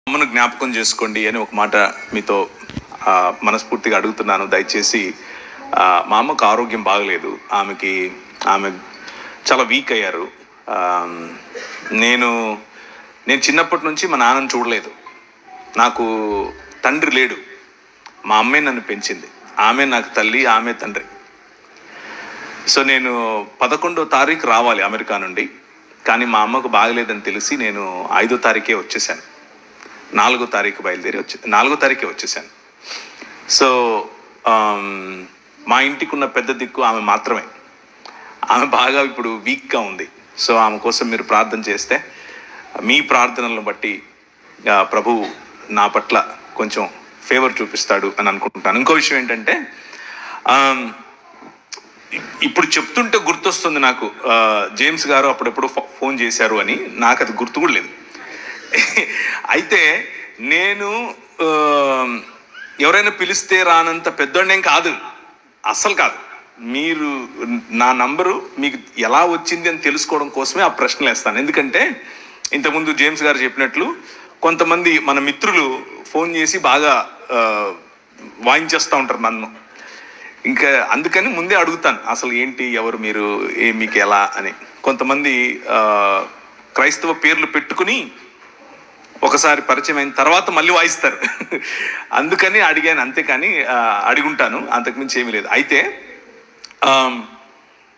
అమ్మను జ్ఞాపకం చేసుకోండి అని ఒక మాట మీతో మనస్ఫూర్తిగా అడుగుతున్నాను. దయచేసి మా అమ్మకు ఆరోగ్యం బాగలేదు. ఆమె చాలా వీక్ అయ్యారు. నేను చిన్నప్పటి నుంచి మా నాన్నను చూడలేదు. నాకు తండ్రి లేడు. మా అమ్మే నన్ను పెంచింది. ఆమె నాకు తల్లి, ఆమె తండ్రి. సో నేను 11వ తారీఖు రావాలి అమెరికా నుండి. కానీ మా అమ్మకు బాగలేదని తెలిసి నేను 5వ తారీఖే వచ్చేసాను. 4వ తారీఖు బయలుదేరి 4వ తారీఖే వచ్చేసాను. సో మా ఇంటికి ఉన్న పెద్ద దిక్కు ఆమె మాత్రమే. ఆమె బాగా ఇప్పుడు వీక్గా ఉంది. సో ఆమె కోసం మీరు ప్రార్థన చేస్తే మీ ప్రార్థనలను బట్టి ప్రభువు నా పట్ల కొంచెం ఫేవర్ చూపిస్తాడు అని అనుకుంటున్నాను. ఇంకో విషయం ఏంటంటే, ఇప్పుడు చెప్తుంటే గుర్తొస్తుంది నాకు, జేమ్స్ గారు అప్పుడెప్పుడు ఫోన్ చేశారు అని. నాకు అది గుర్తు కూడా లేదు. అయితే నేను ఎవరైనా పిలిస్తే రానంత పెద్దోడేం కాదు, అస్సలు కాదు. మీరు నా నంబరు మీకు ఎలా వచ్చింది అని తెలుసుకోవడం కోసమే ఆ ప్రశ్నలు వేస్తాను. ఎందుకంటే ఇంతకుముందు జేమ్స్ గారు చెప్పినట్లు కొంతమంది మన మిత్రులు ఫోన్ చేసి బాగా వాయించేస్తూ ఉంటారు నన్ను. ఇంకా అందుకని ముందే అడుగుతాను, అసలు ఏంటి, ఎవరు మీరు, మీకు ఎలా అని. కొంతమంది క్రైస్తవ పేర్లు పెట్టుకుని ఒకసారి పరిచయం అయిన తర్వాత మళ్ళీ వాయిస్తారు. అందుకని అడిగాను, అంతేకాని అడుగుంటాను, అంతకుమించి ఏమీ లేదు. అయితే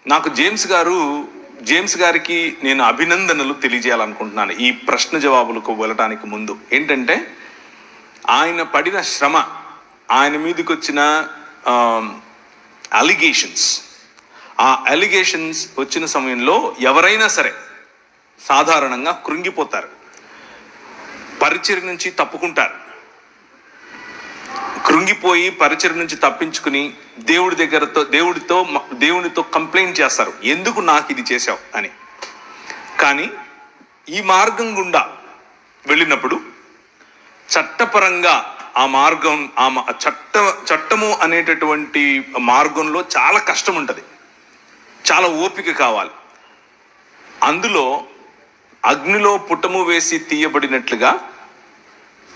నాకు జేమ్స్ గారికి నేను అభినందనలు తెలియజేయాలనుకుంటున్నాను ఈ ప్రశ్న జవాబులకు వెళ్ళటానికి ముందు. ఏంటంటే, ఆయన పడిన శ్రమ, ఆయన మీదకి వచ్చిన అలిగేషన్స్, ఆ అలిగేషన్స్ వచ్చిన సమయంలో ఎవరైనా సరే సాధారణంగా కృంగిపోతారు, పరిచర్య నుంచి తప్పుకుంటారు. కృంగిపోయి పరిచర్య నుంచి తప్పించుకుని దేవుడితో కంప్లైంట్ చేస్తారు, ఎందుకు నాకు ఇది చేశావు అని. కానీ ఈ మార్గం గుండా వెళ్ళినప్పుడు చట్టపరంగా ఆ మార్గం, చట్టము అనేటటువంటి మార్గంలో చాలా కష్టం ఉంటుంది, చాలా ఓపిక కావాలి. అందులో అగ్నిలో పుటము వేసి తీయబడినట్లుగా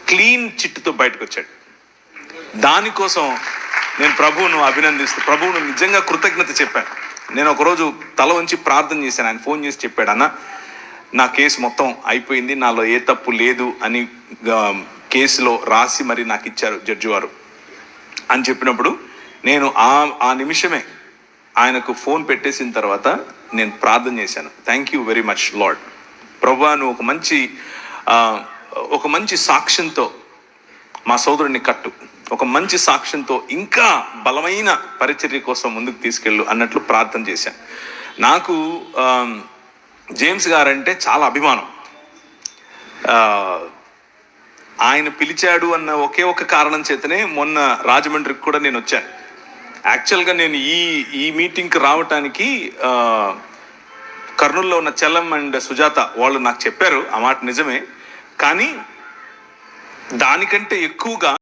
క్లీన్ చిట్టుతో బయటకు వచ్చాడు. దానికోసం నేను ప్రభువును నిజంగా కృతజ్ఞత చెప్పాను. నేను ఒకరోజు తల వంచి ప్రార్థన చేశాను. ఆయన ఫోన్ చేసి చెప్పాడు, అన్న నా కేసు మొత్తం అయిపోయింది, నాలో ఏ తప్పు లేదు అని కేసులో రాసి మరి నాకు ఇచ్చారు జడ్జి వారు అని చెప్పినప్పుడు నేను ఆ నిమిషమే ఆయనకు ఫోన్ పెట్టేసిన తర్వాత నేను ప్రార్థన చేశాను. Thank you very much lord. ప్రభువా, నువ్వు ఒక మంచి సాక్ష్యంతో మా సోదరుడిని కట్టు, ఒక మంచి సాక్ష్యంతో ఇంకా బలమైన పరిచర్య కోసం ముందుకు తీసుకెళ్ళు అన్నట్లు ప్రార్థన చేశాను. నాకు జేమ్స్ గారంటే చాలా అభిమానం. ఆయన పిలిచాడు అన్న ఒకే ఒక కారణం చేతనే మొన్న రాజమండ్రికి కూడా నేను వచ్చాను. యాక్చువల్గా నేను ఈ మీటింగ్కి రావటానికి కర్నూలులో ఉన్న చెల్లం అండ్ సుజాత వాళ్ళు నాకు చెప్పారు, ఆ మాట నిజమే. కానీ దానికంటే ఎక్కువగా